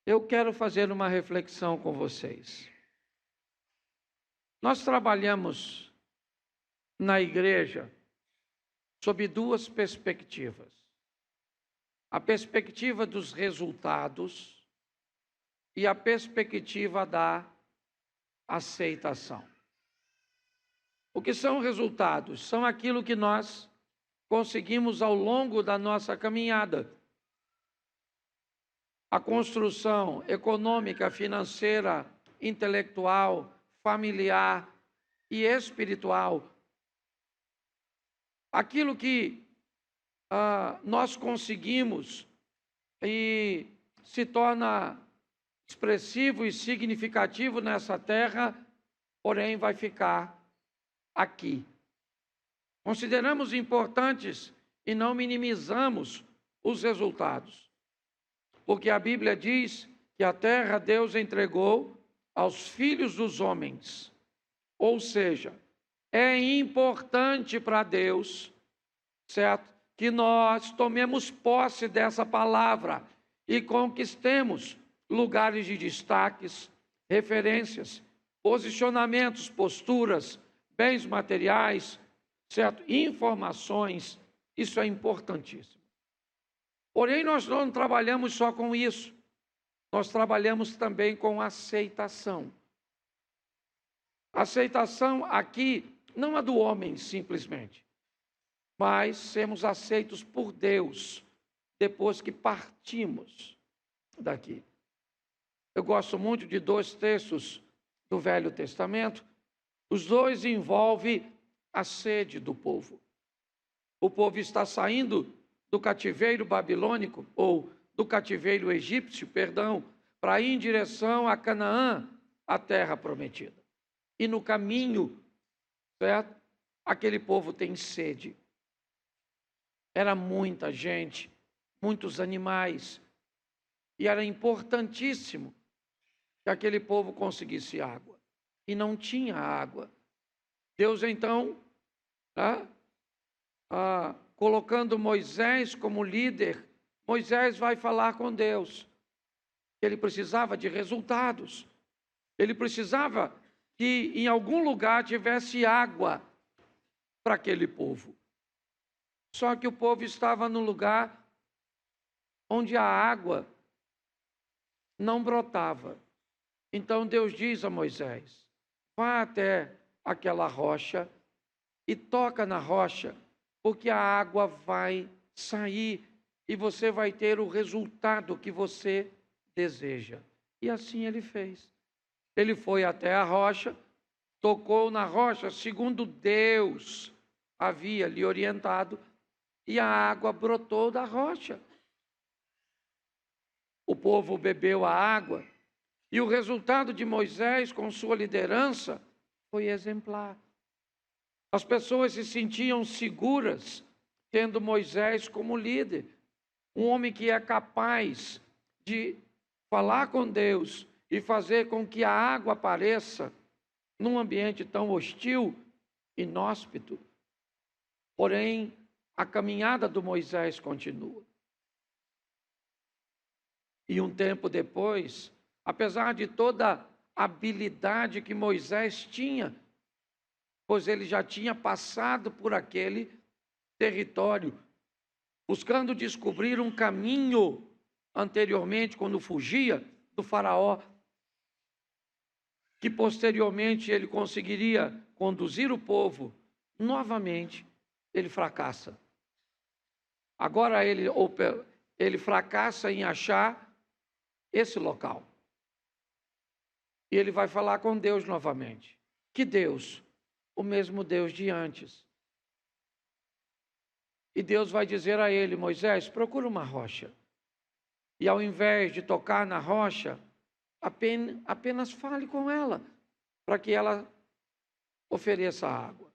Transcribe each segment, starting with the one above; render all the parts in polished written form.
eu quero fazer uma reflexão com vocês. Nós trabalhamos na igreja sob duas perspectivas. A perspectiva dos resultados e a perspectiva da aceitação. O que são resultados? São aquilo que nós conseguimos ao longo da nossa caminhada. A construção econômica, financeira, intelectual, familiar e espiritual. Aquilo que nós conseguimos e se torna expressivo e significativo nessa terra, porém vai ficar aqui. Consideramos importantes e não minimizamos os resultados, porque a Bíblia diz que a terra Deus entregou aos filhos dos homens, ou seja, é importante para Deus, certo? Que nós tomemos posse dessa palavra e conquistemos lugares de destaques, referências, posicionamentos, posturas, bens materiais, certo? Informações, isso é importantíssimo. Porém, nós não trabalhamos só com isso, nós trabalhamos também com aceitação. Aceitação aqui, não a do homem simplesmente, mas sermos aceitos por Deus depois que partimos daqui. Eu gosto muito de dois textos do Velho Testamento. Os dois envolvem a sede do povo. O povo está saindo do cativeiro babilônico, ou do cativeiro egípcio, para ir em direção a Canaã, a terra prometida. E no caminho, certo? Aquele povo tem sede. Era muita gente, muitos animais, e era importantíssimo que aquele povo conseguisse água. E não tinha água. Deus, então, colocando Moisés como líder, Moisés vai falar com Deus. Ele precisava de resultados. Ele precisava que em algum lugar tivesse água para aquele povo. Só que o povo estava num lugar onde a água não brotava. Então Deus diz a Moisés: vá até aquela rocha e toca na rocha, porque a água vai sair e você vai ter o resultado que você deseja. E assim ele fez. Ele foi até a rocha, tocou na rocha, segundo Deus havia lhe orientado, e a água brotou da rocha. O povo bebeu a água, e o resultado de Moisés com sua liderança foi exemplar. As pessoas se sentiam seguras tendo Moisés como líder, um homem que é capaz de falar com Deus e fazer com que a água apareça num ambiente tão hostil, inóspito. Porém, a caminhada do Moisés continua. E um tempo depois, apesar de toda a habilidade que Moisés tinha, pois ele já tinha passado por aquele território, buscando descobrir um caminho anteriormente, quando fugia do faraó, que posteriormente ele conseguiria conduzir o povo, novamente ele fracassa. Agora ele fracassa em achar esse local. E ele vai falar com Deus novamente. Que Deus? O mesmo Deus de antes. E Deus vai dizer a ele: Moisés, procura uma rocha. E ao invés de tocar na rocha, apenas fale com ela, para que ela ofereça água.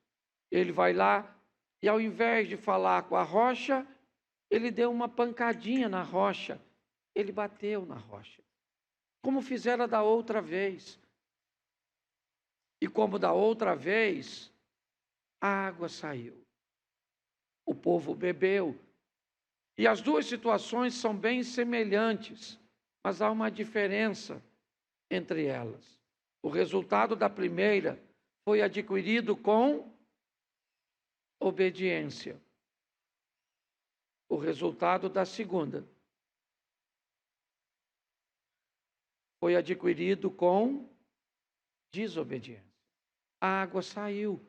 Ele vai lá e ao invés de falar com a rocha, ele deu uma pancadinha na rocha. Ele bateu na rocha, como fizera da outra vez. E como da outra vez, a água saiu. O povo bebeu. E as duas situações são bem semelhantes, mas há uma diferença entre elas. O resultado da primeira foi adquirido com obediência. O resultado da segunda foi adquirido com desobediência. A água saiu.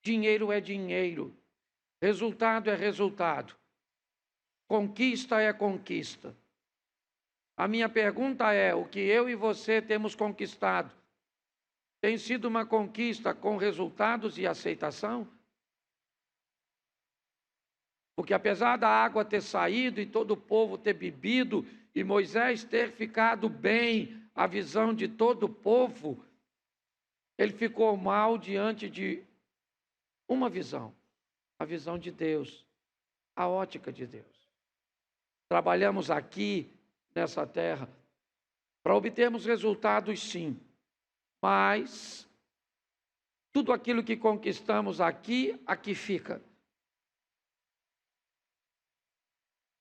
Dinheiro é dinheiro. Resultado é resultado. Conquista é conquista. A minha pergunta é: o que eu e você temos conquistado tem sido uma conquista com resultados e aceitação? Porque apesar da água ter saído e todo o povo ter bebido e Moisés ter ficado bem, a visão de todo o povo, ele ficou mal diante de uma visão, a visão de Deus, a ótica de Deus. Trabalhamos aqui nessa terra para obtermos resultados, sim, mas tudo aquilo que conquistamos aqui fica.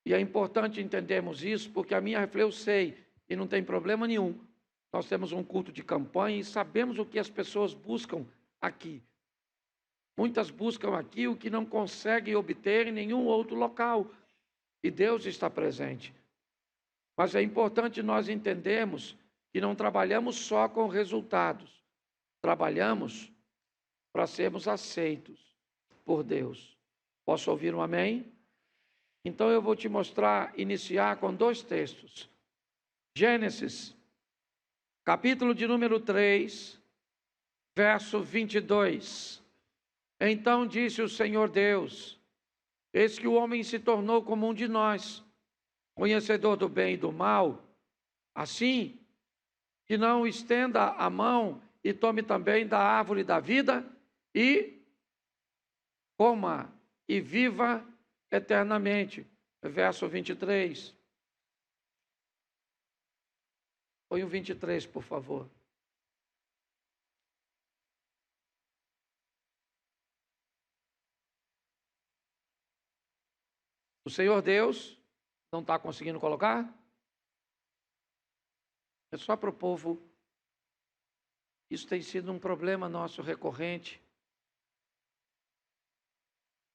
E é importante entendermos isso, porque eu sei, e não tem problema nenhum. Nós temos um culto de campanha e sabemos o que as pessoas buscam aqui. Muitas buscam aqui o que não conseguem obter em nenhum outro local. E Deus está presente. Mas é importante nós entendermos que não trabalhamos só com resultados. Trabalhamos para sermos aceitos por Deus. Posso ouvir um amém? Então eu vou te iniciar com 2 textos. Gênesis, capítulo de número 3, verso 22. Então disse o Senhor Deus: eis que o homem se tornou como um de nós, conhecedor do bem e do mal, assim que não estenda a mão e tome também da árvore da vida e coma e viva eternamente. Verso 23. Põe o 23, por favor. O Senhor Deus não está conseguindo colocar? É só para o povo. Isso tem sido um problema nosso recorrente.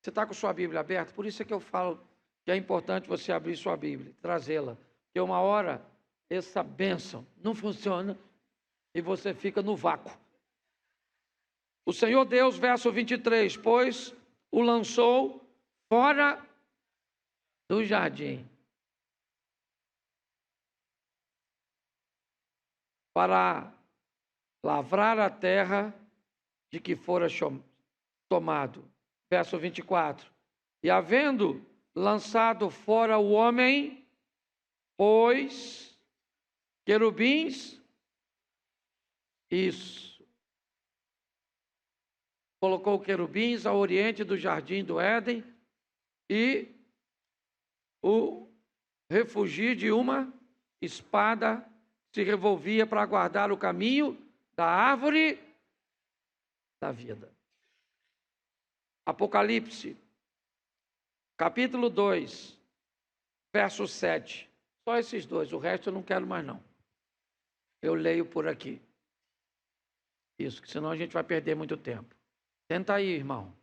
Você está com sua Bíblia aberta? Por isso é que eu falo que é importante você abrir sua Bíblia, trazê-la. Porque uma hora essa bênção não funciona e você fica no vácuo. O Senhor Deus, verso 23, pois o lançou fora do jardim para lavrar a terra de que fora tomado. Verso 24. E havendo lançado fora o homem, pôs querubins, isso. Colocou querubins ao oriente do jardim do Éden e o refugio de uma espada se revolvia para guardar o caminho da árvore da vida. Apocalipse, capítulo 2, verso 7. Só esses 2, o resto eu não quero mais não. Eu leio por aqui. Isso, que senão a gente vai perder muito tempo. Senta aí, irmão.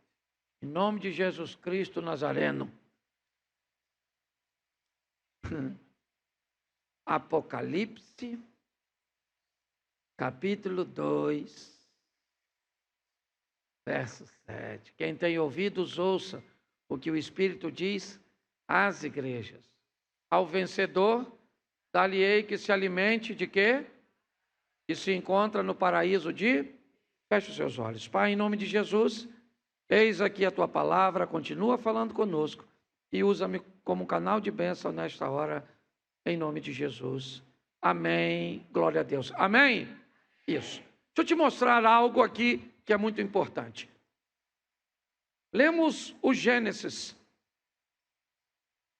Em nome de Jesus Cristo Nazareno. Apocalipse, capítulo 2, verso 7. Quem tem ouvidos, ouça o que o Espírito diz às igrejas. Ao vencedor, dar-lhe-ei que se alimente de quê? E se encontra no paraíso de... Feche os seus olhos. Pai, em nome de Jesus, eis aqui a tua palavra, continua falando conosco e usa-me como canal de bênção nesta hora, em nome de Jesus. Amém. Glória a Deus. Amém? Isso. Deixa eu te mostrar algo aqui que é muito importante. Lemos o Gênesis,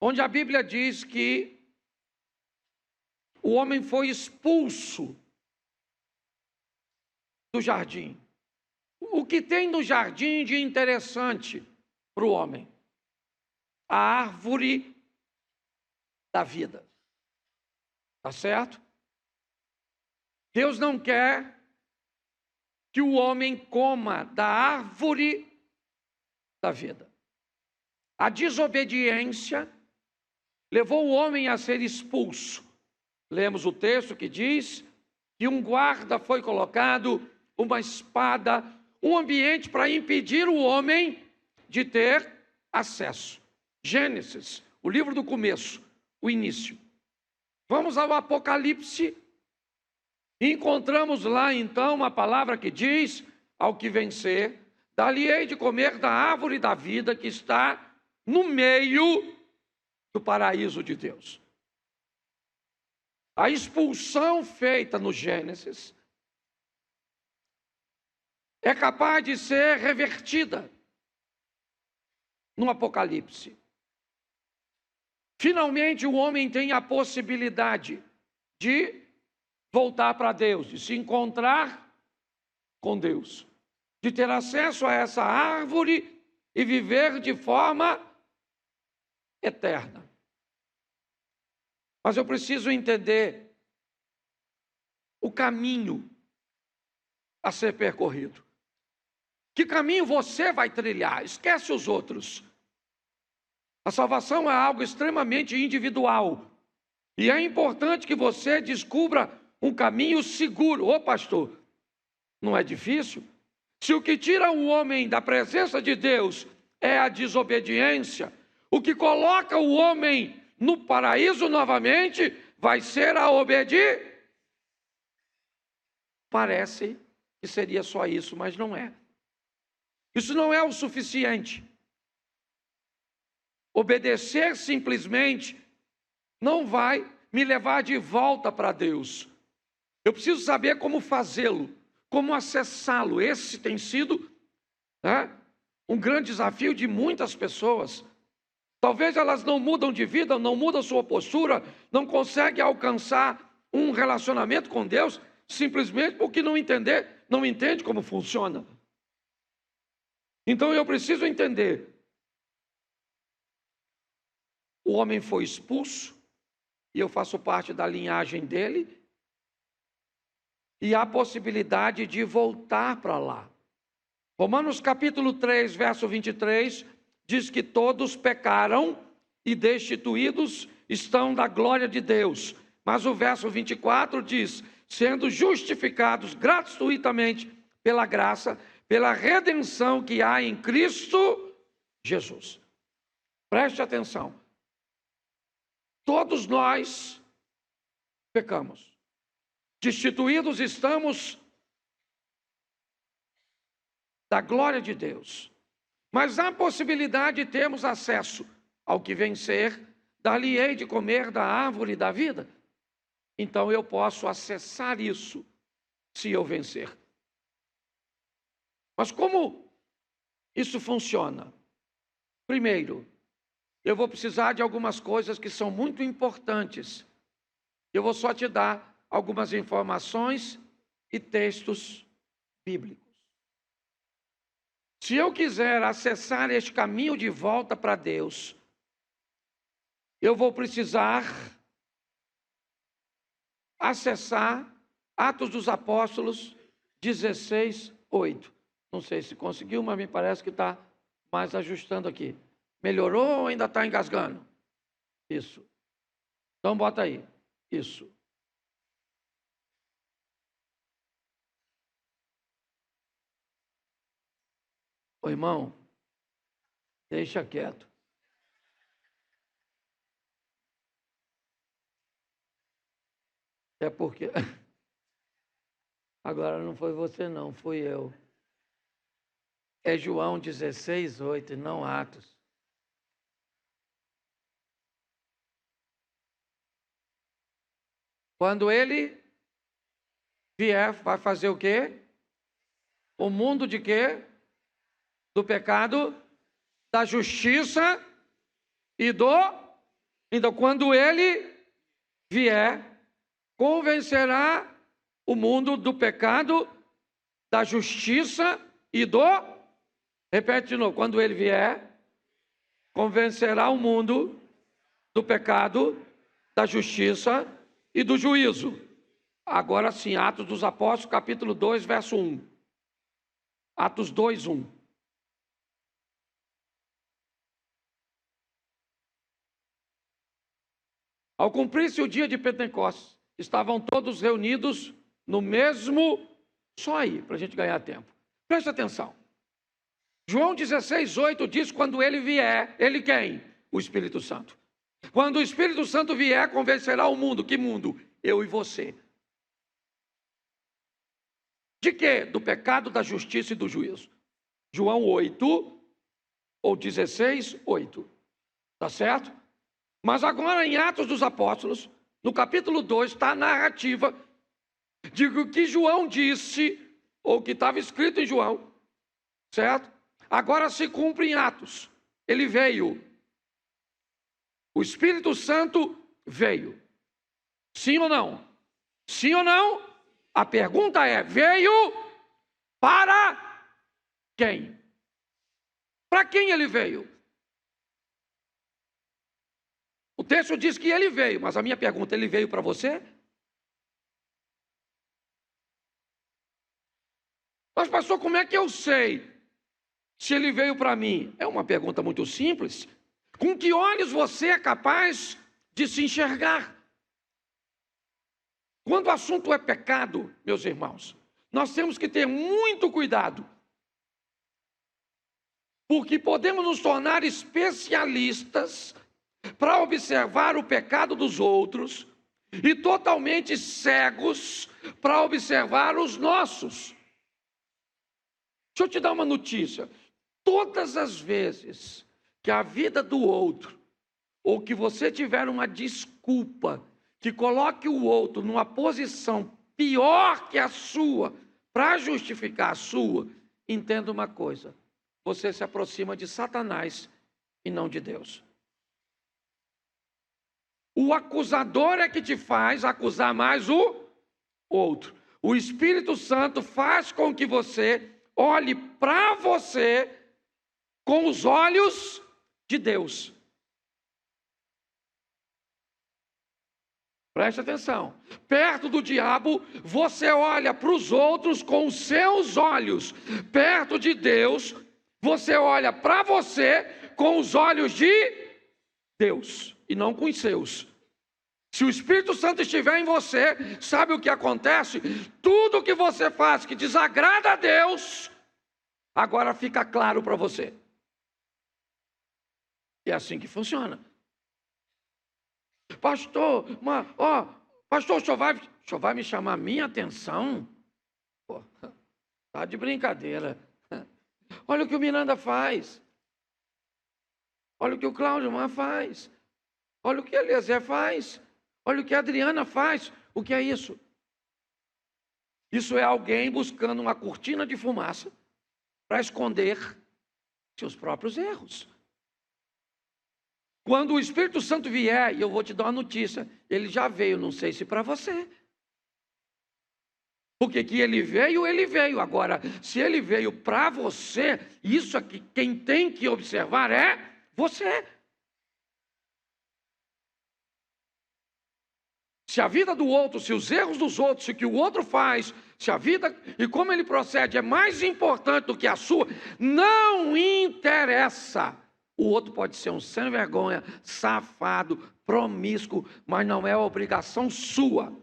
onde a Bíblia diz que o homem foi expulso do jardim. O que tem no jardim de interessante para o homem? A árvore da vida. Tá certo? Deus não quer que o homem coma da árvore da vida. A desobediência levou o homem a ser expulso. Lemos o texto que diz que um guarda foi colocado, uma espada, um ambiente para impedir o homem de ter acesso. Gênesis, o livro do começo, o início. Vamos ao Apocalipse e encontramos lá então uma palavra que diz: ao que vencer, dali hei de comer da árvore da vida que está no meio do paraíso de Deus. A expulsão feita no Gênesis é capaz de ser revertida no Apocalipse. Finalmente o homem tem a possibilidade de voltar para Deus, de se encontrar com Deus, de ter acesso a essa árvore e viver de forma eterna. Mas eu preciso entender o caminho a ser percorrido. Que caminho você vai trilhar? Esquece os outros. A salvação é algo extremamente individual. E é importante que você descubra um caminho seguro. Ô pastor, não é difícil? Se o que tira o homem da presença de Deus é a desobediência, o que coloca o homem no paraíso novamente vai ser a obediência. Parece que seria só isso, mas não é. Isso não é o suficiente. Obedecer simplesmente não vai me levar de volta para Deus. Eu preciso saber como fazê-lo, como acessá-lo. Esse tem sido um grande desafio de muitas pessoas. Talvez elas não mudam de vida, não mudam sua postura, não conseguem alcançar um relacionamento com Deus, simplesmente porque não entende como funciona. Então eu preciso entender. O homem foi expulso, e eu faço parte da linhagem dele, e há possibilidade de voltar para lá. Romanos capítulo 3, verso 23, diz que todos pecaram e destituídos estão da glória de Deus. Mas o verso 24 diz: sendo justificados gratuitamente pela graça, pela redenção que há em Cristo Jesus. Preste atenção. Todos nós pecamos. Destituídos estamos da glória de Deus. Mas há possibilidade de termos acesso ao que vencer, dali hei de comer da árvore da vida. Então eu posso acessar isso se eu vencer. Mas como isso funciona? Primeiro, eu vou precisar de algumas coisas que são muito importantes. Eu vou só te dar algumas informações e textos bíblicos. Se eu quiser acessar este caminho de volta para Deus, eu vou precisar acessar Atos dos Apóstolos 16, 8. Não sei se conseguiu, mas me parece que está mais ajustando aqui. Melhorou ou ainda está engasgando? Isso. Então bota aí. Isso. Ô irmão, deixa quieto. É porque... Agora não foi você não, fui eu. É João 16, 8, não Atos. Quando ele vier, vai fazer o quê? O mundo de quê? Do pecado, da justiça e do... Então, quando ele vier, convencerá o mundo do pecado, da justiça e do... Repete de novo. Quando ele vier, convencerá o mundo do pecado, da justiça e do juízo. Agora sim, Atos dos Apóstolos, capítulo 2, verso 1. Atos 2, 1. Ao cumprir-se o dia de Pentecostes, estavam todos reunidos no mesmo... Só aí, para a gente ganhar tempo. Preste atenção. João 16, 8 diz, quando ele vier, ele quem? O Espírito Santo. Quando o Espírito Santo vier, convencerá o mundo. Que mundo? Eu e você. De quê? Do pecado, da justiça e do juízo. João 8, ou 16, 8. Tá certo? Mas agora em Atos dos Apóstolos, no capítulo 2, está a narrativa de que João disse, ou que estava escrito em João, certo? Agora se cumpre em Atos. Ele veio. O Espírito Santo veio. Sim ou não? Sim ou não? A pergunta é, veio para quem? Para quem ele veio? O texto diz que ele veio, mas a minha pergunta, ele veio para você? Mas pastor, como é que eu sei se ele veio para mim? É uma pergunta muito simples. Com que olhos você é capaz de se enxergar? Quando o assunto é pecado, meus irmãos, nós temos que ter muito cuidado, porque podemos nos tornar especialistas para observar o pecado dos outros e totalmente cegos para observar os nossos. Deixa eu te dar uma notícia. Todas as vezes que a vida do outro, ou que você tiver uma desculpa que coloque o outro numa posição pior que a sua, para justificar a sua, entenda uma coisa: você se aproxima de Satanás e não de Deus. O acusador é que te faz acusar mais o outro. O Espírito Santo faz com que você olhe para você com os olhos de Deus. Preste atenção. Perto do diabo, você olha para os outros com os seus olhos. Perto de Deus, você olha para você com os olhos de Deus e não com os seus. Se o Espírito Santo estiver em você, sabe o que acontece? Tudo que você faz que desagrada a Deus, agora fica claro para você. É assim que funciona. Pastor, pastor, o senhor vai me chamar a minha atenção? Pô, tá de brincadeira. Olha o que o Miranda faz. Olha o que o Cláudio faz. Olha o que a Eliezer faz. Olha o que a Adriana faz. O que é isso? Isso é alguém buscando uma cortina de fumaça para esconder seus próprios erros. Quando o Espírito Santo vier, e eu vou te dar uma notícia, ele já veio, não sei se para você. Porque que ele veio, ele veio. Agora, se ele veio para você, isso aqui, quem tem que observar é você. Se a vida do outro, se os erros dos outros, se o que o outro faz, se a vida e como ele procede é mais importante do que a sua, não interessa. O outro pode ser um sem vergonha, safado, promíscuo, mas não é obrigação sua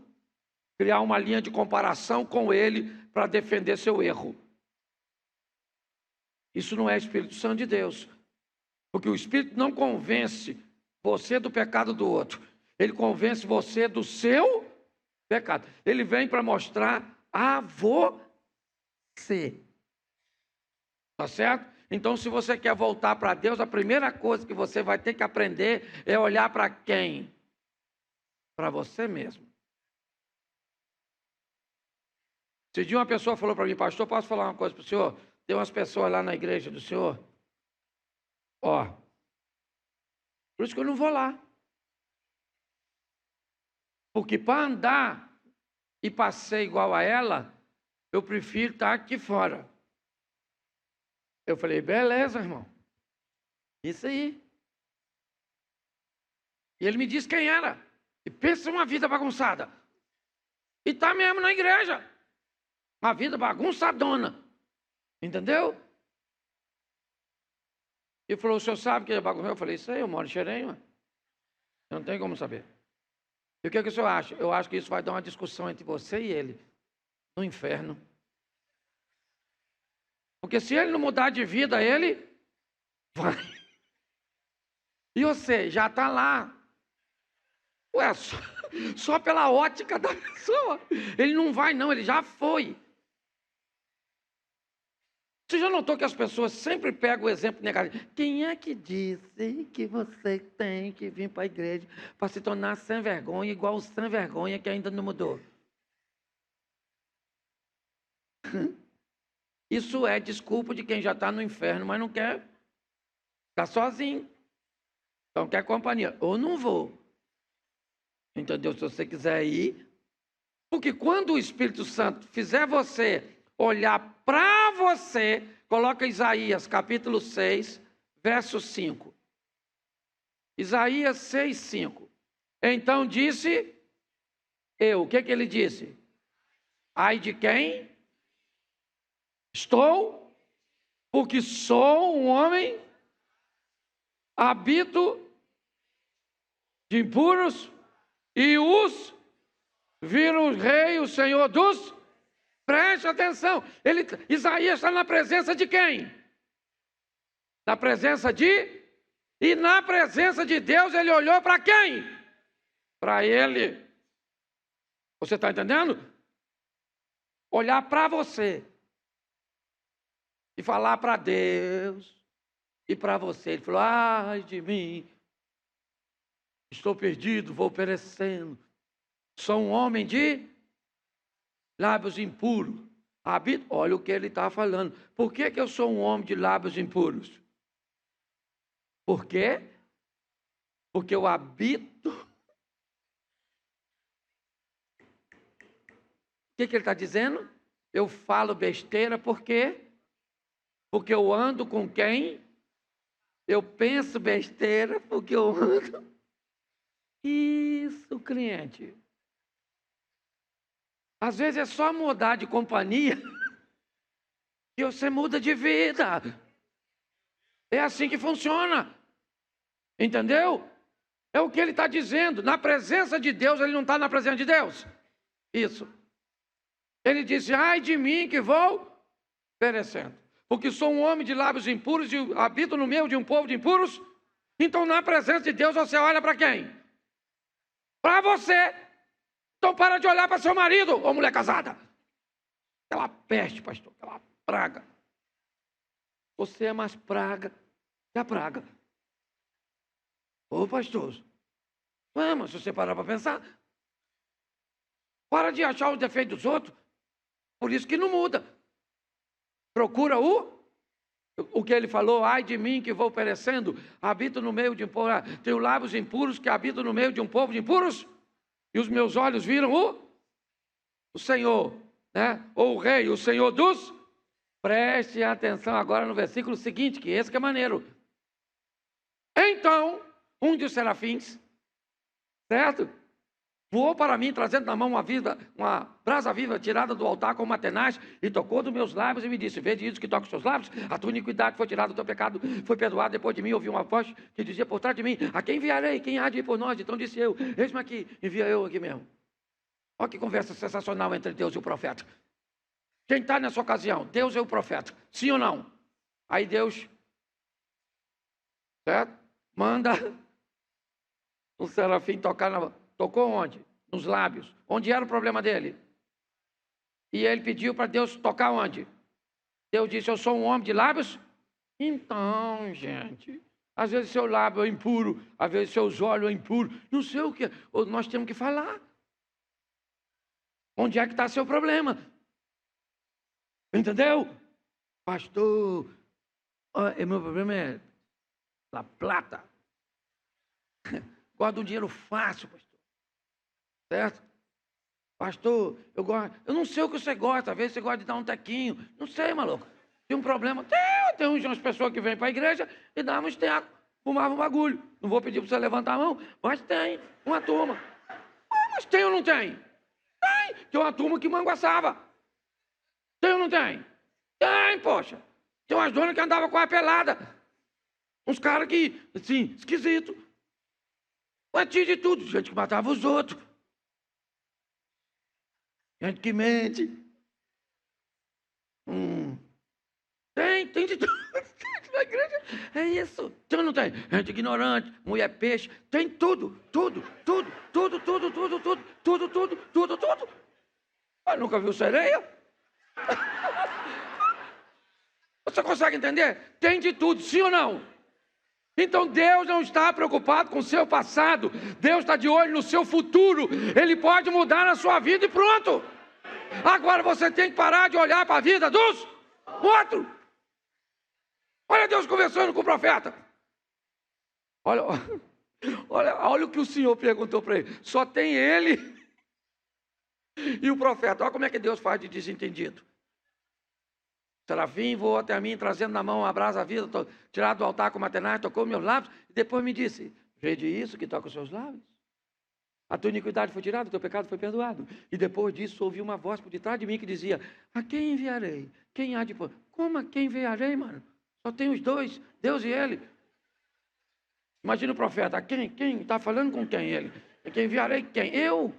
criar uma linha de comparação com ele para defender seu erro. Isso não é Espírito Santo de Deus, porque o Espírito não convence você do pecado do outro, ele convence você do seu pecado. Ele vem para mostrar a você. Tá certo? Então, se você quer voltar para Deus, a primeira coisa que você vai ter que aprender é olhar para quem? Para você mesmo. Esse dia uma pessoa falou para mim, pastor, posso falar uma coisa para o senhor? Tem umas pessoas lá na igreja do senhor. Por isso que eu não vou lá. Porque para andar e para ser igual a ela, eu prefiro estar aqui fora. Eu falei, beleza, irmão. Isso aí. E ele me disse quem era. E pensa uma vida bagunçada. E está mesmo na igreja. Uma vida bagunçadona. Entendeu? E falou, o senhor sabe que é bagunça? Eu falei, isso aí, eu moro em Xerém, mano. Não tem como saber. E o que o senhor acha? Eu acho que isso vai dar uma discussão entre você e ele. No inferno. Porque se ele não mudar de vida, ele vai. E você já está lá. Ué, só pela ótica da pessoa. Ele não vai não, ele já foi. Você já notou que as pessoas sempre pegam o exemplo negativo? Quem é que disse que você tem que vir para a igreja para se tornar sem vergonha, igual o sem vergonha que ainda não mudou? Isso é desculpa de quem já está no inferno, mas não quer ficar sozinho. Então quer companhia. Ou não vou. Entendeu? Se você quiser ir. Porque quando o Espírito Santo fizer você olhar para você, coloca Isaías capítulo 6, verso 5. Isaías 6, 5. Então disse eu. O que ele disse? Ai de quem? Estou, porque sou um homem, habito de impuros, e os viram o rei, o Senhor dos... Preste atenção, Isaías está na presença de quem? Na presença de... E na presença de Deus ele olhou para quem? Para ele. Você está entendendo? Olhar para você. E falar para Deus. E para você. Ele falou, ai de mim. Estou perdido, vou perecendo. Sou um homem de lábios impuros. Olha o que ele está falando. Por que eu sou um homem de lábios impuros? Por quê? Porque eu habito. O que ele está dizendo? Eu falo besteira por quê? Porque eu ando com quem? Eu penso besteira porque eu ando. Isso, cliente. Às vezes é só mudar de companhia que você muda de vida. É assim que funciona. Entendeu? É o que ele está dizendo. Na presença de Deus, ele não está na presença de Deus. Isso. Ele disse, ai de mim que vou perecendo. Porque sou um homem de lábios impuros e habito no meio de um povo de impuros. Então, na presença de Deus, você olha para quem? Para você. Então, para de olhar para seu marido ou mulher casada. Aquela peste, pastor, aquela praga. Você é mais praga que a praga. Ô, pastor, mas se você parar para pensar, para de achar os defeitos dos outros. Por isso que não muda. Procura o que ele falou, ai de mim que vou perecendo, habito no meio de um povo, tenho lábios impuros que habito no meio de um povo de impuros, e os meus olhos viram o Senhor, né? Ou o rei, o Senhor dos... Preste atenção agora no versículo seguinte, que esse que é maneiro. Então, um dos serafins, certo? Voou para mim, trazendo na mão uma brasa viva tirada do altar com uma tenaz, e tocou dos meus lábios e me disse, vede isso que toca os seus lábios, a tua iniquidade foi tirada, o teu pecado foi perdoado. Depois de mim ouvi uma voz que dizia por trás de mim, a quem enviarei? Quem há de ir por nós? Então disse eu, eis-me aqui, envia eu aqui mesmo. Olha que conversa sensacional entre Deus e o profeta. Quem está nessa ocasião? Deus é o profeta, sim ou não? Aí Deus, certo? Manda o serafim tocar Tocou onde? Nos lábios. Onde era o problema dele? E ele pediu para Deus tocar onde? Deus disse, eu sou um homem de lábios? Então, gente, às vezes seu lábio é impuro, às vezes seus olhos é impuro, não sei o que, nós temos que falar. Onde é que está seu problema? Entendeu? Pastor, meu problema é a plata. Gosto de um dinheiro fácil, pastor. Certo? Pastor, eu não sei o que você gosta, às vezes você gosta de dar um tequinho. Não sei, maluco. Tem um problema? Tem umas pessoas que vêm para a igreja e fumava um bagulho. Não vou pedir para você levantar a mão, mas tem uma turma. Mas tem ou não tem? Tem. Tem uma turma que manguaçava. Tem ou não tem? Tem, poxa. Tem umas donas que andavam com a pelada. Uns caras que, assim, esquisito. Mas tinha de tudo. Gente que matava os outros. Gente que mente. Tem de tudo. Na igreja é isso. Tem ou não tem? Gente ignorante, mulher peixe. Tem tudo. Mas nunca viu sereia? Você consegue entender? Tem de tudo, sim ou não? Então Deus não está preocupado com o seu passado. Deus está de olho no seu futuro. Ele pode mudar a sua vida e pronto. Agora você tem que parar de olhar para a vida dos outros. Olha Deus conversando com o profeta. Olha o que o Senhor perguntou para ele. Só tem ele e o profeta. Olha como é que Deus faz de desentendido. Serafim voou até mim, trazendo na mão uma brasa viva, tirado do altar com matenaz, tocou meus lábios, e depois me disse, vede isso que toca os seus lábios? A tua iniquidade foi tirada, o teu pecado foi perdoado. E depois disso ouvi uma voz por detrás de mim que dizia, a quem enviarei? Quem há de... Como a quem enviarei, mano? Só tem os dois, Deus e ele. Imagina o profeta, quem? Está falando com quem ele? Quem enviarei? Quem? Eu?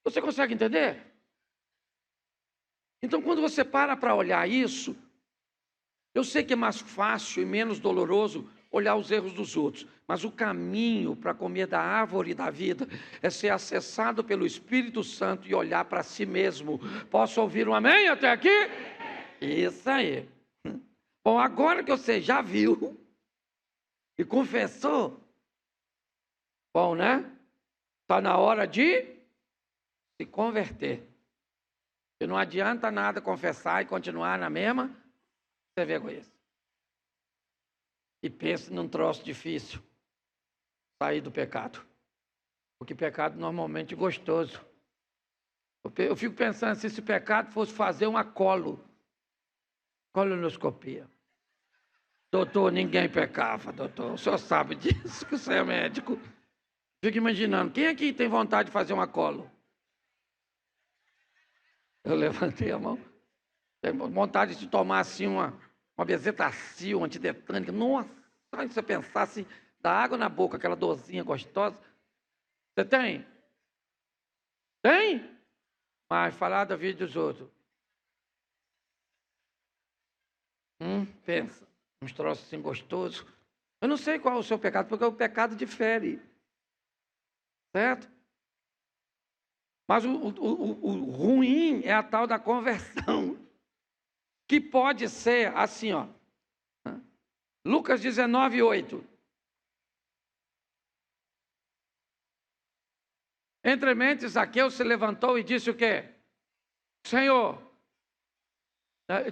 Você consegue entender? Então, quando você para olhar isso, eu sei que é mais fácil e menos doloroso olhar os erros dos outros, mas o caminho para comer da árvore da vida é ser acessado pelo Espírito Santo e olhar para si mesmo. Posso ouvir um amém até aqui? Isso aí. Bom, agora que você já viu e confessou, bom, né? Está na hora de se converter. E não adianta nada confessar e continuar na mesma, você vê egoísta. E pense num troço difícil, sair do pecado. Porque pecado normalmente é gostoso. Eu fico pensando se esse pecado fosse fazer uma colonoscopia. Doutor, ninguém pecava, doutor. O senhor sabe disso, que o senhor é médico. Fico imaginando, quem aqui tem vontade de fazer uma colo? Eu levantei a mão. Tenho vontade de tomar assim uma bezetacil, uma antitetânica. Nossa, se você pensar assim, dá água na boca, aquela dorzinha gostosa. Você tem? Tem? Mas falar da vida dos outros. Pensa, uns troços assim gostosos. Eu não sei qual é o seu pecado, porque o pecado difere. Certo? Mas o ruim é a tal da conversão, que pode ser assim, ó. Lucas 19, 8. Entre mentes, Zaqueu se levantou e disse o quê? Senhor,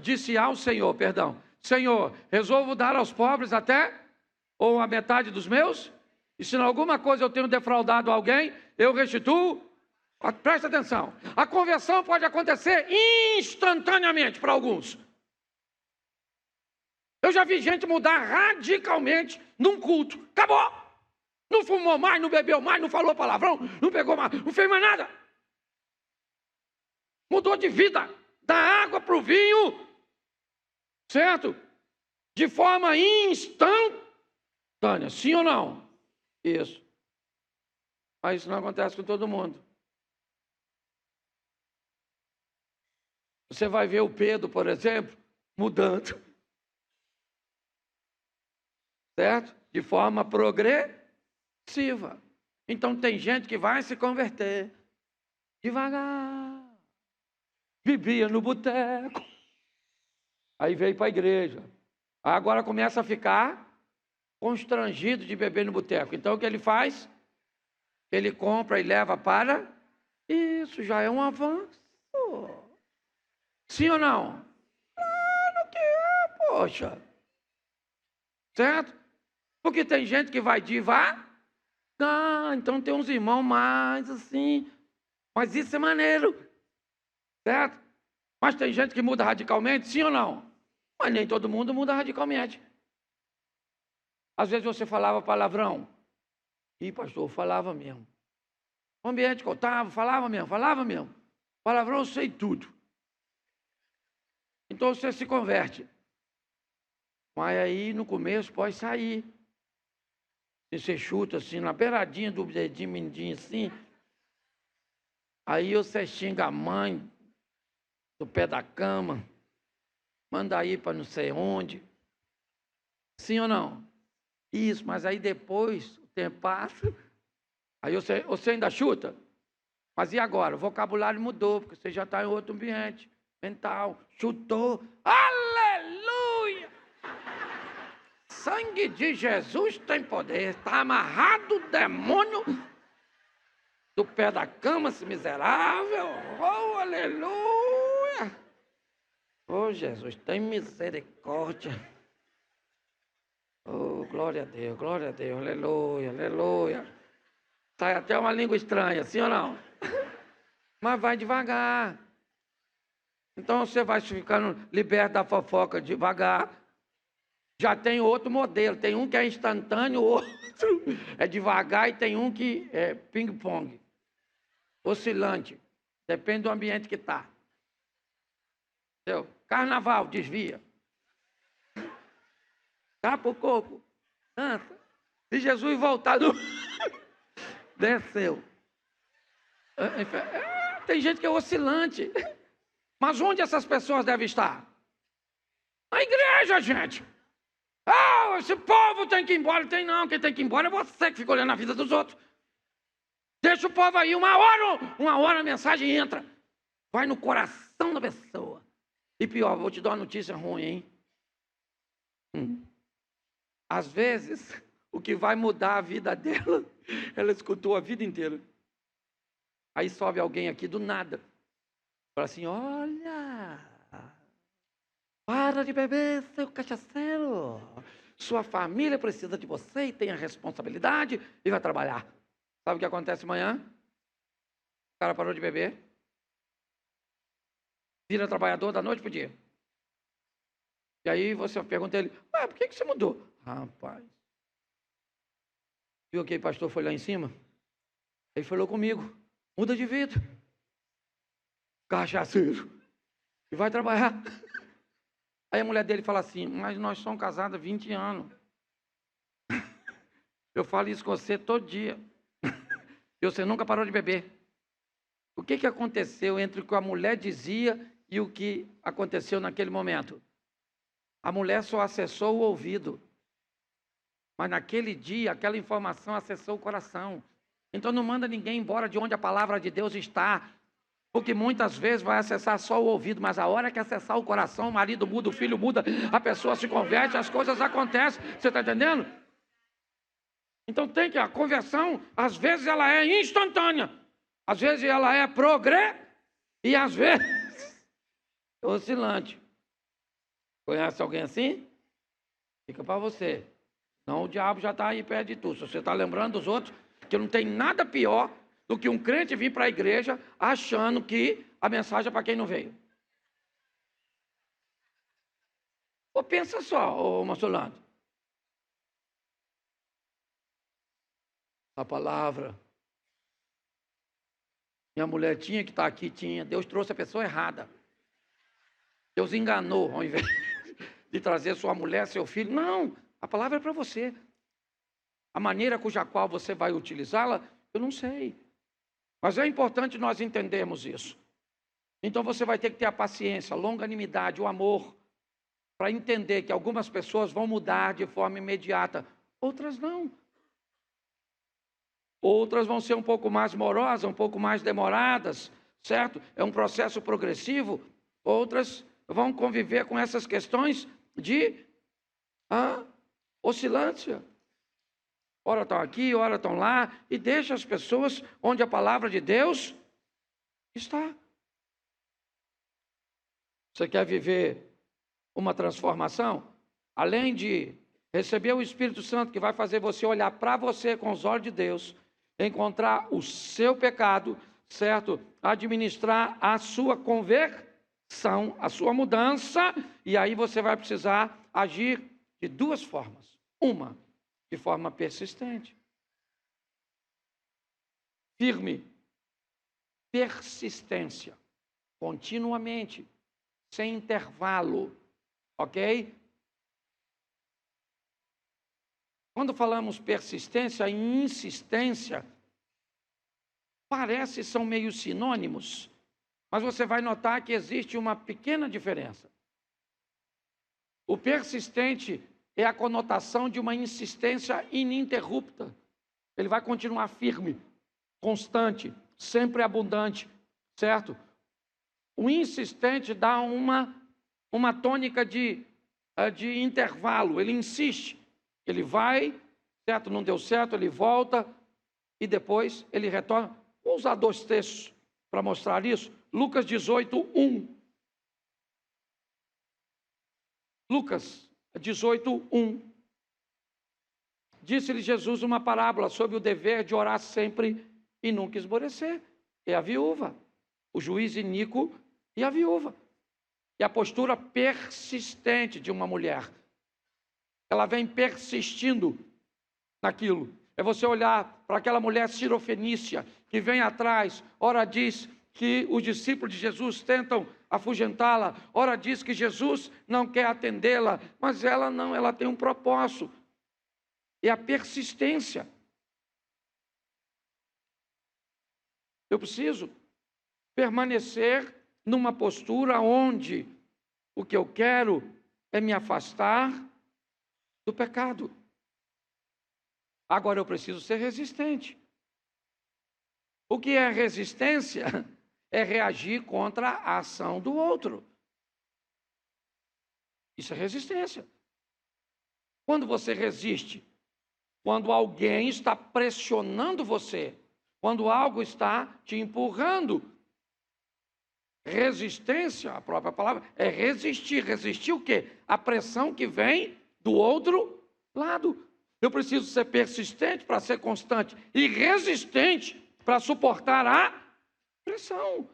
disse ao Senhor, perdão. Senhor, resolvo dar aos pobres até, ou a metade dos meus, e se em alguma coisa eu tenho defraudado alguém, eu restituo. Presta atenção, a conversão pode acontecer instantaneamente para alguns. Eu já vi gente mudar radicalmente num culto. Acabou! Não fumou mais, não bebeu mais, não falou palavrão, não pegou mais, não fez mais nada. Mudou de vida, da água para o vinho, certo? De forma instantânea, sim ou não? Isso. Mas isso não acontece com todo mundo. Você vai ver o Pedro, por exemplo, mudando. Certo? De forma progressiva. Então tem gente que vai se converter devagar. Vivia no boteco. Aí veio para a igreja. Agora começa a ficar constrangido de beber no boteco. Então o que ele faz? Ele compra e leva para... Isso já é um avanço. Sim ou não? Claro que é, poxa. Certo? Porque tem gente que vai devagar. Então tem uns irmãos mais assim. Mas isso é maneiro. Certo? Mas tem gente que muda radicalmente, sim ou não? Mas nem todo mundo muda radicalmente. Às vezes você falava palavrão. Ih, pastor, eu falava mesmo. O ambiente que eu estava, falava mesmo. Palavrão, eu sei tudo. Então você se converte. Mas aí no começo pode sair. E você chuta assim, na beiradinha do dedinho, mindinho assim. Aí você xinga a mãe do pé da cama. Manda ir para não sei onde. Sim ou não? Isso, mas aí depois o tempo passa. Aí você ainda chuta. Mas e agora? O vocabulário mudou, porque você já está em outro ambiente mental. Chutou. Aleluia! Sangue de Jesus tem poder. Está amarrado o demônio do pé da cama, esse miserável. Oh, aleluia! Oh, Jesus, tem misericórdia. Oh, glória a Deus, aleluia, aleluia. Sai até uma língua estranha, sim ou não? Mas vai devagar. Então você vai ficando liberto da fofoca devagar. Já tem outro modelo. Tem um que é instantâneo, o outro é devagar e tem um que é ping-pong. Oscilante. Depende do ambiente que está. Entendeu? Carnaval, desvia. Tapa o coco. Dança. Se Jesus voltar, desceu. Tem gente que é oscilante. Mas onde essas pessoas devem estar? Na igreja, gente. Ah, esse povo tem que ir embora. Tem não, quem tem que ir embora é você que fica olhando a vida dos outros. Deixa o povo aí, uma hora a mensagem entra. Vai no coração da pessoa. E pior, vou te dar uma notícia ruim, hein? Às vezes, o que vai mudar a vida dela, ela escutou a vida inteira. Aí sobe alguém aqui do nada. Fala assim, olha, para de beber, seu cachaceiro. Sua família precisa de você e tem a responsabilidade e vai trabalhar. Sabe o que acontece amanhã? O cara parou de beber. Vira trabalhador da noite para o dia. E aí você pergunta a ele, por que você mudou? Rapaz, viu que o pastor foi lá em cima? Ele falou comigo, muda de vida. Cachaceiro. E vai trabalhar. Aí a mulher dele fala assim, mas nós somos casados há 20 anos. Eu falo isso com você todo dia. E você nunca parou de beber. O que aconteceu entre o que a mulher dizia e o que aconteceu naquele momento? A mulher só acessou o ouvido. Mas naquele dia, aquela informação acessou o coração. Então não manda ninguém embora de onde a palavra de Deus está. Porque muitas vezes vai acessar só o ouvido, mas a hora que acessar o coração, o marido muda, o filho muda, a pessoa se converte, as coisas acontecem. Você está entendendo? Então tem que, a conversão, às vezes ela é instantânea. Às vezes ela é e às vezes é oscilante. Conhece alguém assim? Fica para você. Não, o diabo já está aí perto de tu. Se você está lembrando dos outros, que não tem nada pior do que um crente vir para a igreja achando que a mensagem é para quem não veio. Ou pensa só, ô Marcelando. A palavra. Minha mulher tinha que estar aqui, tinha. Deus trouxe a pessoa errada. Deus enganou, ao invés de trazer sua mulher, seu filho. Não, a palavra é para você. A maneira cuja qual você vai utilizá-la, eu não sei. Mas é importante nós entendermos isso. Então você vai ter que ter a paciência, a longanimidade, o amor, para entender que algumas pessoas vão mudar de forma imediata, outras não. Outras vão ser um pouco mais morosas, um pouco mais demoradas, certo? É um processo progressivo. Outras vão conviver com essas questões de oscilância. Ora estão aqui, ora estão lá, e deixa as pessoas onde a palavra de Deus está. Você quer viver uma transformação? Além de receber o Espírito Santo, que vai fazer você olhar para você com os olhos de Deus, encontrar o seu pecado, certo? Administrar a sua conversão, a sua mudança, e aí você vai precisar agir de duas formas. Uma, de forma persistente, firme persistência, continuamente, sem intervalo, ok? Quando falamos persistência e insistência, parece são meio sinônimos, mas você vai notar que existe uma pequena diferença. O persistente é a conotação de uma insistência ininterrupta. Ele vai continuar firme, constante, sempre abundante, certo? O insistente dá uma tônica de intervalo. Ele insiste, ele vai, certo? Não deu certo, ele volta e depois ele retorna. Vou usar 2 textos para mostrar isso. Lucas 18:1. Lucas 18:1. Disse-lhe Jesus uma parábola sobre o dever de orar sempre e nunca esmorecer. É a viúva, o juiz iníquo e a viúva. E a postura persistente de uma mulher. Ela vem persistindo naquilo. É você olhar para aquela mulher cirofenícia que vem atrás, ora diz que os discípulos de Jesus tentam afugentá-la, ora diz que Jesus não quer atendê-la, mas ela não, ela tem um propósito. É a persistência. Eu preciso permanecer numa postura onde o que eu quero é me afastar do pecado. Agora eu preciso ser resistente. O que é resistência? É reagir contra a ação do outro. Isso é resistência. Quando você resiste, quando alguém está pressionando você, quando algo está te empurrando. Resistência, a própria palavra, é resistir. Resistir o quê? A pressão que vem do outro lado. Eu preciso ser persistente para ser constante e resistente para suportar a pressão.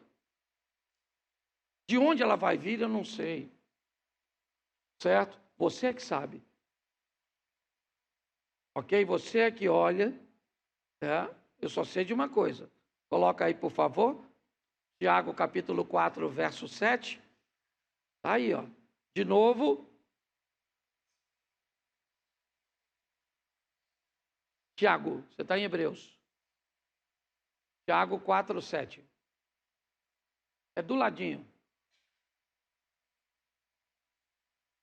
De onde ela vai vir, eu não sei. Certo? Você é que sabe. Ok? Você é que olha. Eu só sei de uma coisa. Coloca aí, por favor. Tiago, capítulo 4, verso 7. Está aí, ó. De novo. Tiago, você está em Hebreus. Tiago 4, 7. É do ladinho.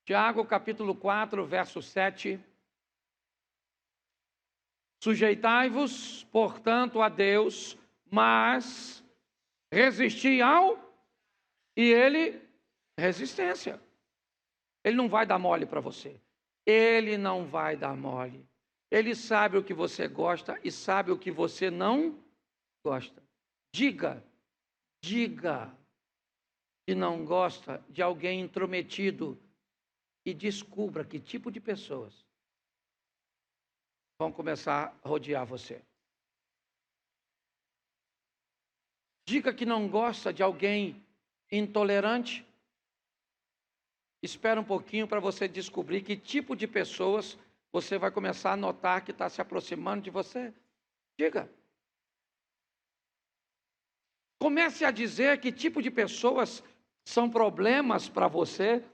Tiago, capítulo 4, verso 7. Sujeitai-vos, portanto, a Deus, mas resisti ao... E ele, resistência. Ele não vai dar mole para você. Ele não vai dar mole. Ele sabe o que você gosta e sabe o que você não gosta. Diga que não gosta de alguém intrometido e descubra que tipo de pessoas vão começar a rodear você. Diga que não gosta de alguém intolerante. Espera um pouquinho para você descobrir que tipo de pessoas você vai começar a notar que está se aproximando de você. Diga. Comece a dizer que tipo de pessoas são problemas para você.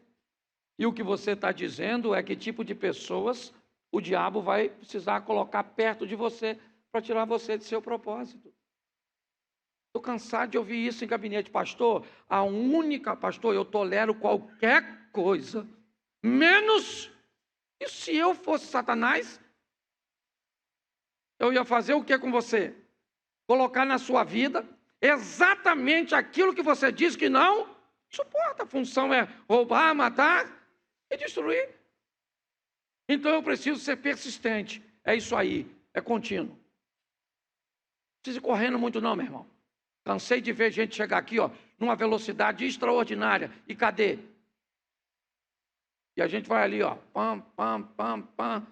E o que você está dizendo é que tipo de pessoas o diabo vai precisar colocar perto de você para tirar você de seu propósito. Estou cansado de ouvir isso em gabinete. Pastor, pastor, eu tolero qualquer coisa, menos... E se eu fosse Satanás, eu ia fazer o que com você? Colocar na sua vida exatamente aquilo que você diz que não suporta. A função é roubar, matar e destruir. Então eu preciso ser persistente. É isso aí, é contínuo. Não precisa ir correndo muito não, meu irmão. Cansei de ver gente chegar aqui, ó, numa velocidade extraordinária. E cadê? E a gente vai ali, ó, pam, pam, pam, pam.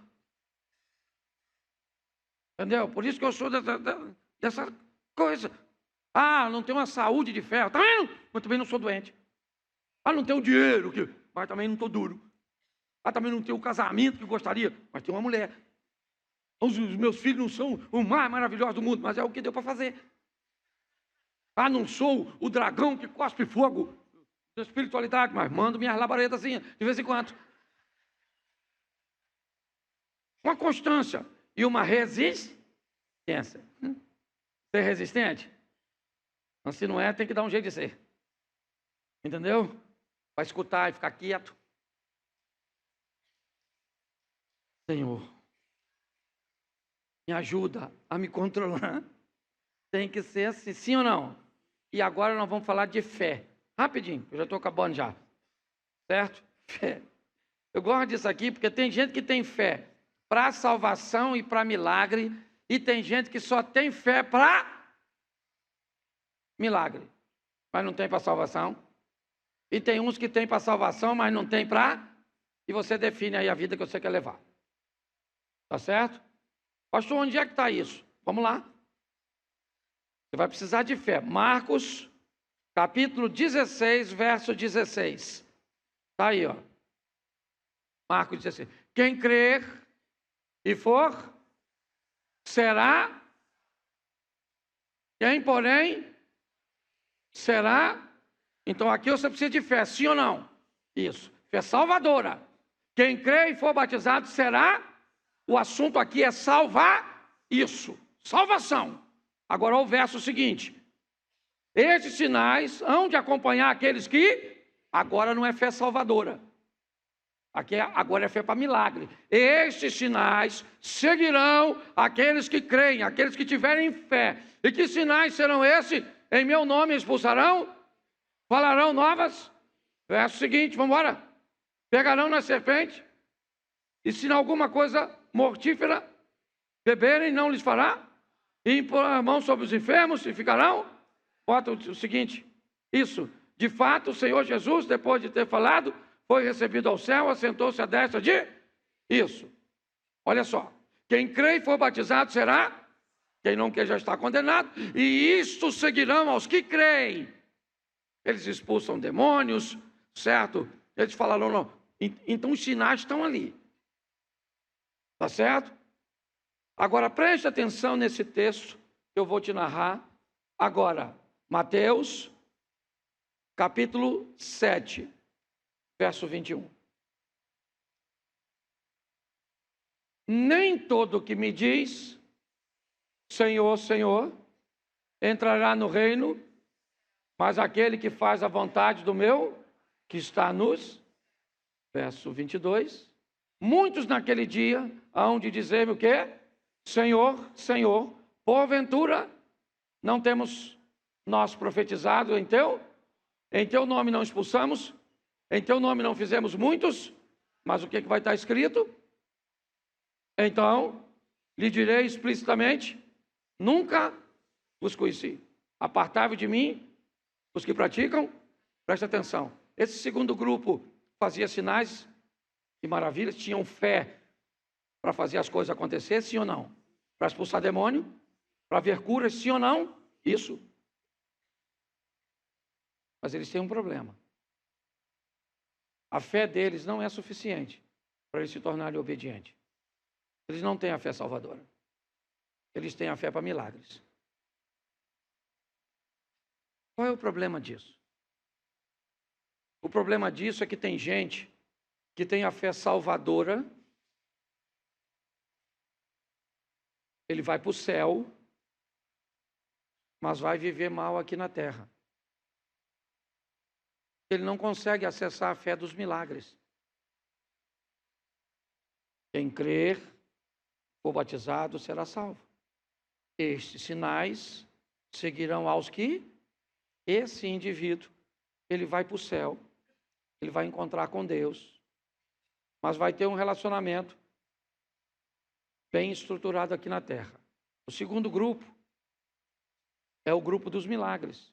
Entendeu? Por isso que eu sou dessa coisa. Ah, não tenho uma saúde de ferro. Tá vendo? Mas também não sou doente. Ah, não tenho dinheiro, mas também não estou duro. Ah, também não tenho o casamento que gostaria, mas tenho uma mulher. Os meus filhos não são o mais maravilhoso do mundo, mas é o que deu para fazer. Ah, não sou o dragão que cospe fogo da espiritualidade, mas mando minhas labaretazinhas de vez em quando. Uma constância e uma resistência. Ser resistente? Mas se não é, tem que dar um jeito de ser. Entendeu? Vai escutar e ficar quieto. Senhor, me ajuda a me controlar. Tem que ser assim, sim ou não? E agora nós vamos falar de fé. Rapidinho, eu já estou acabando já. Certo? Fé. Eu gosto disso aqui porque tem gente que tem fé para salvação e para milagre, e tem gente que só tem fé para milagre, mas não tem para salvação. E tem uns que tem para salvação, mas não tem para... E você define aí a vida que você quer levar. Tá certo? Pastor, onde é que está isso? Vamos lá. Você vai precisar de fé. Marcos, capítulo 16, verso 16. Está aí, ó. Marcos 16. Quem crer e for, será. Quem, porém, será. Então aqui você precisa de fé, sim ou não? Isso. Fé salvadora. Quem crer e for batizado será. O assunto aqui é salvar isso. Salvação. Agora o verso seguinte. Estes sinais hão de acompanhar aqueles que... Agora não é fé salvadora. Agora é fé para milagre. Estes sinais seguirão aqueles que creem, aqueles que tiverem fé. E que sinais serão esses? Em meu nome expulsarão, falarão novas. Verso seguinte, vamos embora. Pegarão na serpente, e se alguma coisa mortífera beberem, não lhes fará. E impor a mão sobre os enfermos e ficarão. Bota o seguinte, isso. De fato, o Senhor Jesus, depois de ter falado, foi recebido ao céu, assentou-se à destra de... Isso. Olha só. Quem crê e for batizado será... Quem não quer já está condenado. E isto seguirão aos que creem. Eles expulsam demônios, certo? Eles falaram, não. Então os sinais estão ali. Tá certo? Agora preste atenção nesse texto que eu vou te narrar agora. Mateus, capítulo 7, verso 21. Nem todo que me diz, Senhor, Senhor, entrará no reino, mas aquele que faz a vontade do meu, que está nos, verso 22, muitos naquele dia hão de dizer-me o quê? Senhor, Senhor, porventura não temos nós profetizado em teu nome não expulsamos, em teu nome não fizemos muitos, mas o que vai estar escrito? Então, lhe direi explicitamente, nunca vos conheci. Apartai-vos de mim, os que praticam, preste atenção. Esse segundo grupo fazia sinais e maravilhas, tinham fé para fazer as coisas acontecer, sim ou não? Para expulsar demônio, para ver curas, sim ou não? Isso. Mas eles têm um problema. A fé deles não é suficiente para eles se tornarem obedientes. Eles não têm a fé salvadora. Eles têm a fé para milagres. Qual é o problema disso? O problema disso é que tem gente que tem a fé salvadora, ele vai para o céu, mas vai viver mal aqui na terra. Ele não consegue acessar a fé dos milagres. Quem crer, for batizado, será salvo. Estes sinais seguirão aos que esse indivíduo, ele vai para o céu, ele vai encontrar com Deus, mas vai ter um relacionamento bem estruturado aqui na terra. O segundo grupo é o grupo dos milagres,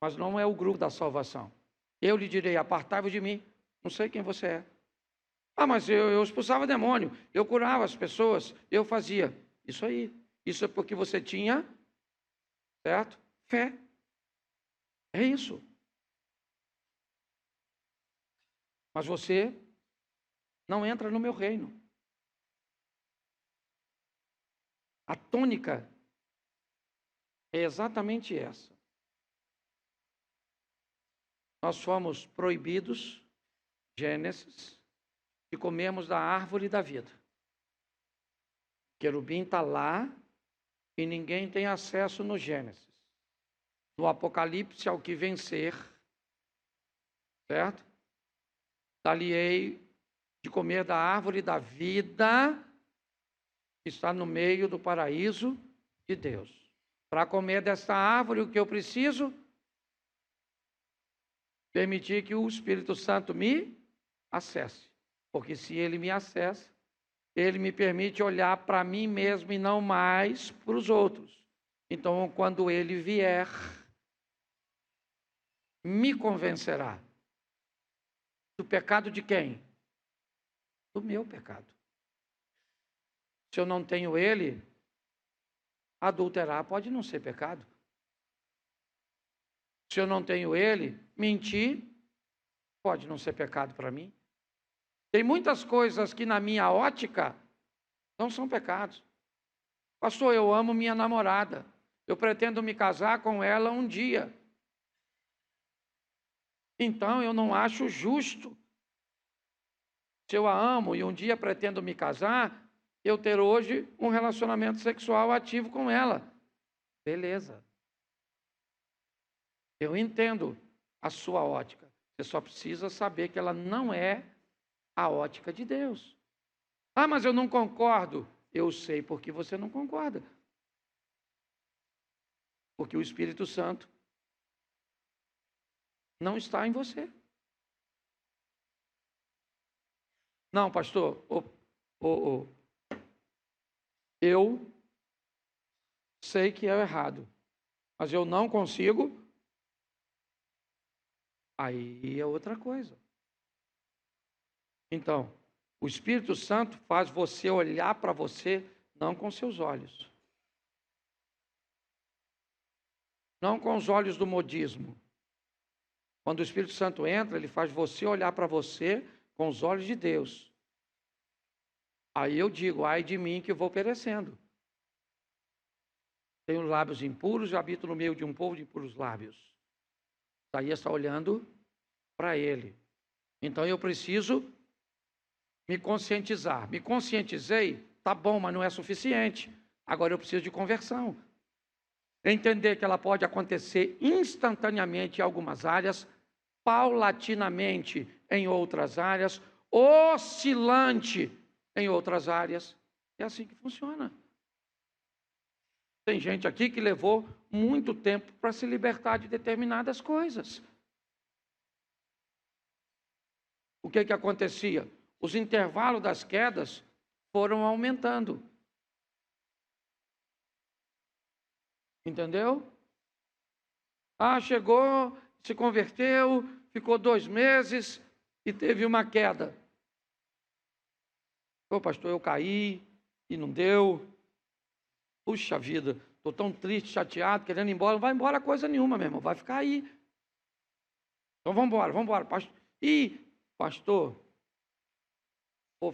mas não é o grupo da salvação. Eu lhe direi, apartai-vos de mim, não sei quem você é. Ah, mas eu expulsava demônio, eu curava as pessoas, eu fazia. Isso aí, isso é porque você tinha, certo? Fé. É isso. Mas você não entra no meu reino. A tônica é exatamente essa. Nós fomos proibidos, Gênesis, de comermos da árvore da vida. O querubim está lá e ninguém tem acesso no Gênesis. No Apocalipse, ao que vencer, certo? Dar-lhe-ei de comer da árvore da vida, que está no meio do paraíso de Deus. Para comer desta árvore, o que eu preciso? Permitir que o Espírito Santo me acesse. Porque se ele me acessa, ele me permite olhar para mim mesmo e não mais para os outros. Então, quando ele vier, me convencerá. Do pecado de quem? Do meu pecado. Se eu não tenho ele, adulterar pode não ser pecado. Se eu não tenho ele, mentir pode não ser pecado para mim. Tem muitas coisas que na minha ótica não são pecados. Pastor, eu amo minha namorada. Eu pretendo me casar com ela um dia. Então eu não acho justo, se eu a amo e um dia pretendo me casar, eu ter hoje um relacionamento sexual ativo com ela. Beleza. Eu entendo a sua ótica. Você só precisa saber que ela não é a ótica de Deus. Ah, mas eu não concordo. Eu sei porque você não concorda. Porque o Espírito Santo não está em você. Não, pastor, eu sei que é errado, mas eu não consigo. Aí é outra coisa. Então, o Espírito Santo faz você olhar para você não com seus olhos. Não com os olhos do modismo. Quando o Espírito Santo entra, ele faz você olhar para você com os olhos de Deus. Aí eu digo, ai de mim que eu vou perecendo. Tenho lábios impuros e habito no meio de um povo de impuros lábios. Isaías está olhando para ele. Então eu preciso me conscientizar. Me conscientizei, tá bom, mas não é suficiente. Agora eu preciso de conversão. Entender que ela pode acontecer instantaneamente em algumas áreas, paulatinamente em outras áreas, oscilante em outras áreas. É assim que funciona. Tem gente aqui que levou muito tempo para se libertar de determinadas coisas. O que acontecia? Os intervalos das quedas foram aumentando. Entendeu? Ah, chegou, se converteu, ficou 2 meses e teve uma queda. Ô pastor, eu caí e não deu. Puxa vida, estou tão triste, chateado, querendo ir embora. Não vai embora coisa nenhuma, meu irmão, vai ficar aí. Então vamos embora. Pastor. E, pastor, eu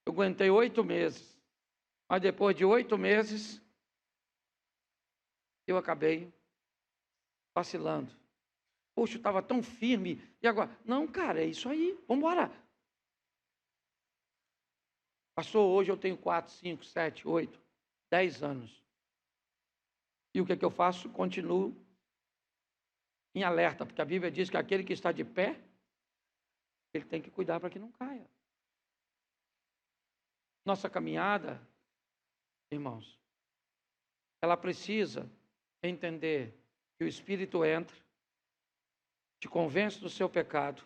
aguentei 8 meses. Mas depois de 8 meses, eu acabei vacilando. Poxa, eu estava tão firme. E agora? Não, cara, é isso aí. Vamos embora. Pastor, hoje eu tenho 4, 5, 7, 8, 10 anos. E o que eu faço? Continuo em alerta, porque a Bíblia diz que aquele que está de pé, ele tem que cuidar para que não caia. Nossa caminhada, irmãos, ela precisa entender que o Espírito entra, te convence do seu pecado,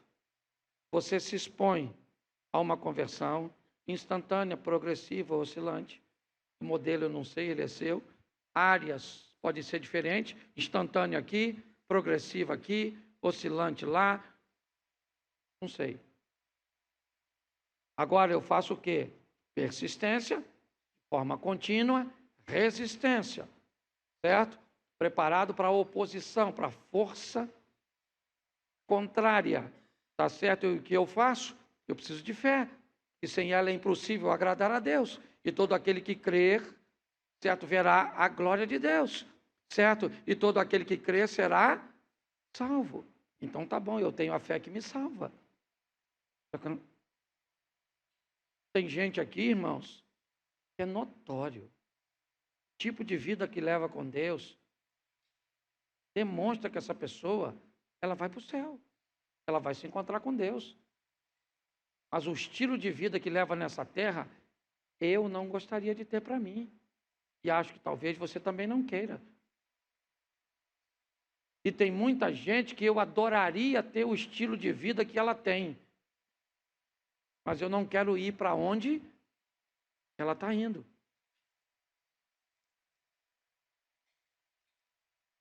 você se expõe a uma conversão instantânea, progressiva, oscilante. O modelo eu não sei, ele é seu. Áreas pode ser diferente, instantânea aqui, progressiva aqui, oscilante lá, não sei. Agora eu faço o quê? Persistência, forma contínua, resistência, certo? Preparado para a oposição, para a força contrária, tá certo? E o que eu faço? Eu preciso de fé, e sem ela é impossível agradar a Deus. E todo aquele que crer certo? Verá a glória de Deus, certo? E todo aquele que crê será salvo. Então tá bom, eu tenho a fé que me salva. Tem gente aqui, irmãos, que é notório. O tipo de vida que leva com Deus demonstra que essa pessoa, ela vai para o céu. Ela vai se encontrar com Deus. Mas o estilo de vida que leva nessa terra, eu não gostaria de ter para mim. E acho que talvez você também não queira. E tem muita gente que eu adoraria ter o estilo de vida que ela tem. Mas eu não quero ir para onde ela está indo.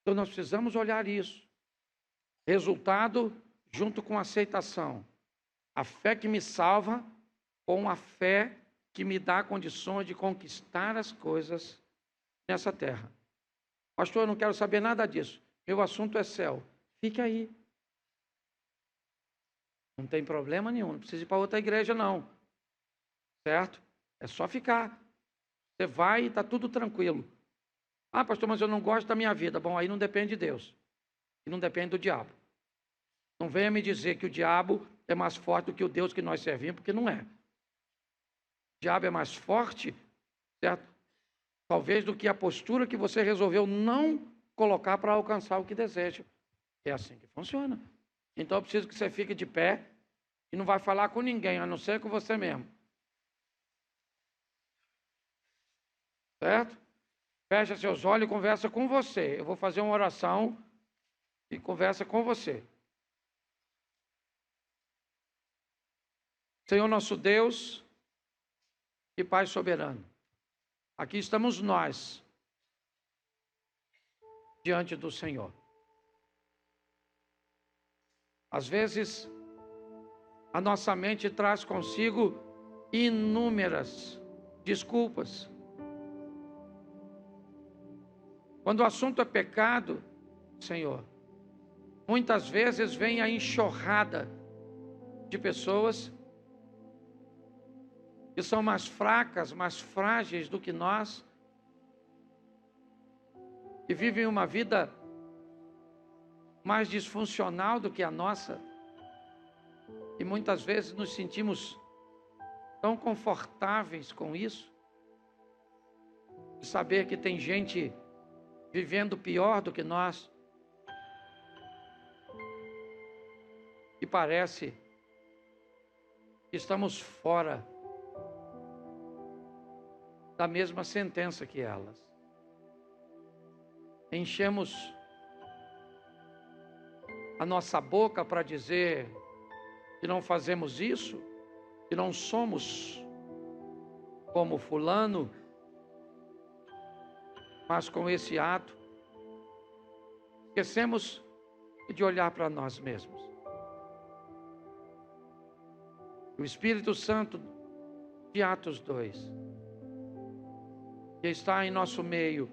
Então nós precisamos olhar isso. Resultado junto com aceitação. A fé que me salva com a fé que me dá condições de conquistar as coisas nessa terra. Pastor, eu não quero saber nada disso. Meu assunto é céu. Fique aí. Não tem problema nenhum. Não precisa ir para outra igreja, não. Certo? É só ficar. Você vai e está tudo tranquilo. Ah, pastor, mas eu não gosto da minha vida. Bom, aí não depende de Deus. E não depende do diabo. Não venha me dizer que o diabo é mais forte do que o Deus que nós servimos, porque não é. O diabo é mais forte, certo? Talvez do que a postura que você resolveu não colocar para alcançar o que deseja. É assim que funciona. Então eu preciso que você fique de pé e não vai falar com ninguém, a não ser com você mesmo. Certo? Fecha seus olhos e conversa com você. Eu vou fazer uma oração e conversa com você. Senhor nosso Deus e Pai soberano, aqui estamos nós, diante do Senhor. Às vezes, a nossa mente traz consigo inúmeras desculpas. Quando o assunto é pecado, Senhor, muitas vezes vem a enxurrada de pessoas que são mais fracas, mais frágeis do que nós, que vivem uma vida mais disfuncional do que a nossa, e muitas vezes nos sentimos tão confortáveis com isso, de saber que tem gente vivendo pior do que nós, e parece que estamos fora da mesma sentença que elas. Enchemos a nossa boca para dizer que não fazemos isso, que não somos como fulano, mas com esse ato esquecemos de olhar para nós mesmos. O Espírito Santo de Atos 2, que está em nosso meio,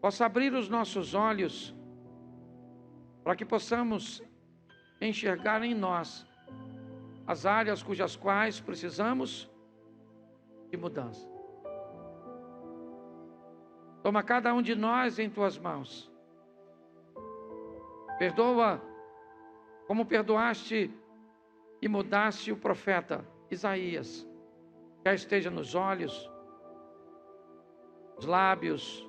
possa abrir os nossos olhos para que possamos enxergar em nós as áreas cujas quais precisamos de mudança. Toma cada um de nós em tuas mãos. Perdoa como perdoaste e mudaste o profeta Isaías. Quer esteja nos olhos, nos lábios,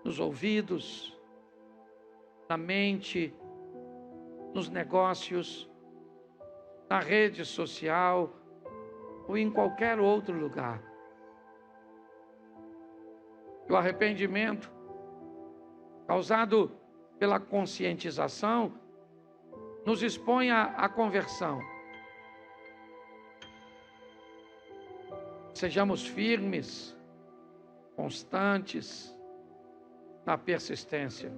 nos ouvidos, na mente, nos negócios, na rede social ou em qualquer outro lugar. E o arrependimento causado pela conscientização nos expõe à conversão. Sejamos firmes, constantes na persistência,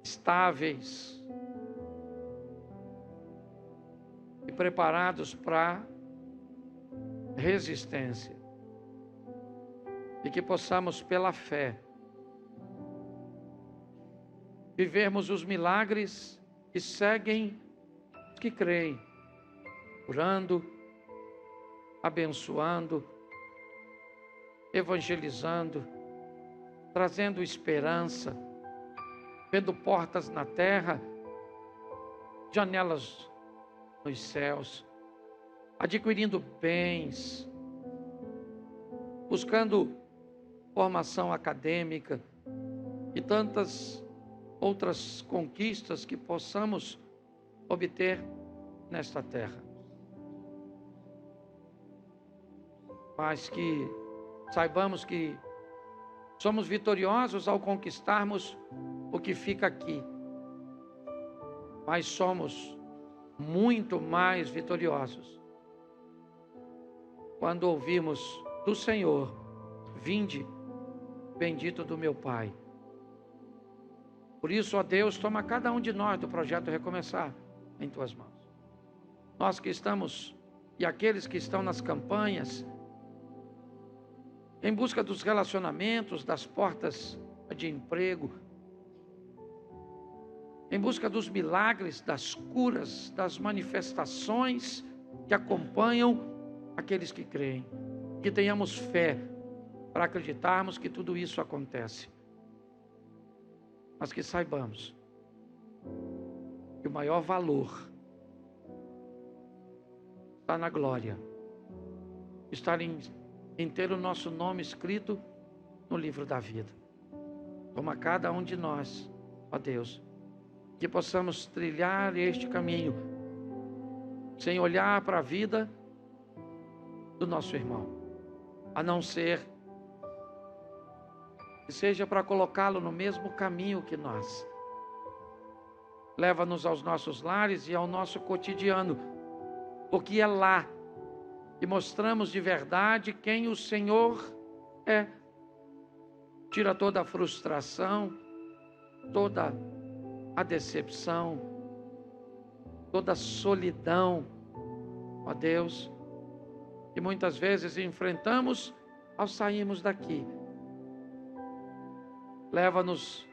estáveis e preparados para resistência, e que possamos pela fé vivermos os milagres que seguem os que creem, curando, abençoando, evangelizando, trazendo esperança, vendo portas na terra, janelas nos céus, adquirindo bens, buscando formação acadêmica e tantas outras conquistas que possamos obter nesta terra. Mas que saibamos que somos vitoriosos ao conquistarmos o que fica aqui. Mas somos muito mais vitoriosos quando ouvimos do Senhor: vinde, bendito do meu Pai. Por isso, ó Deus, toma cada um de nós do projeto Recomeçar em tuas mãos. Nós que estamos, e aqueles que estão nas campanhas, em busca dos relacionamentos, das portas de emprego, em busca dos milagres, das curas, das manifestações que acompanham aqueles que creem. Que tenhamos fé para acreditarmos que tudo isso acontece. Mas que saibamos que o maior valor está na glória, está em ter o nosso nome escrito no livro da vida. Toma cada um de nós, ó Deus, que possamos trilhar este caminho, sem olhar para a vida do nosso irmão, a não ser que seja para colocá-lo no mesmo caminho que nós. Leva-nos aos nossos lares e ao nosso cotidiano, porque é lá que mostramos de verdade quem o Senhor é. Tira toda a frustração, toda a decepção, toda a solidão, ó Deus, que muitas vezes enfrentamos ao sairmos daqui. Leva-nos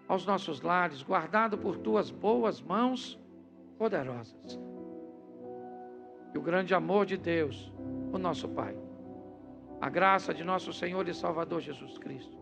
aos nossos lares, guardado por tuas boas mãos poderosas. E o grande amor de Deus, o nosso Pai, a graça de nosso Senhor e Salvador Jesus Cristo,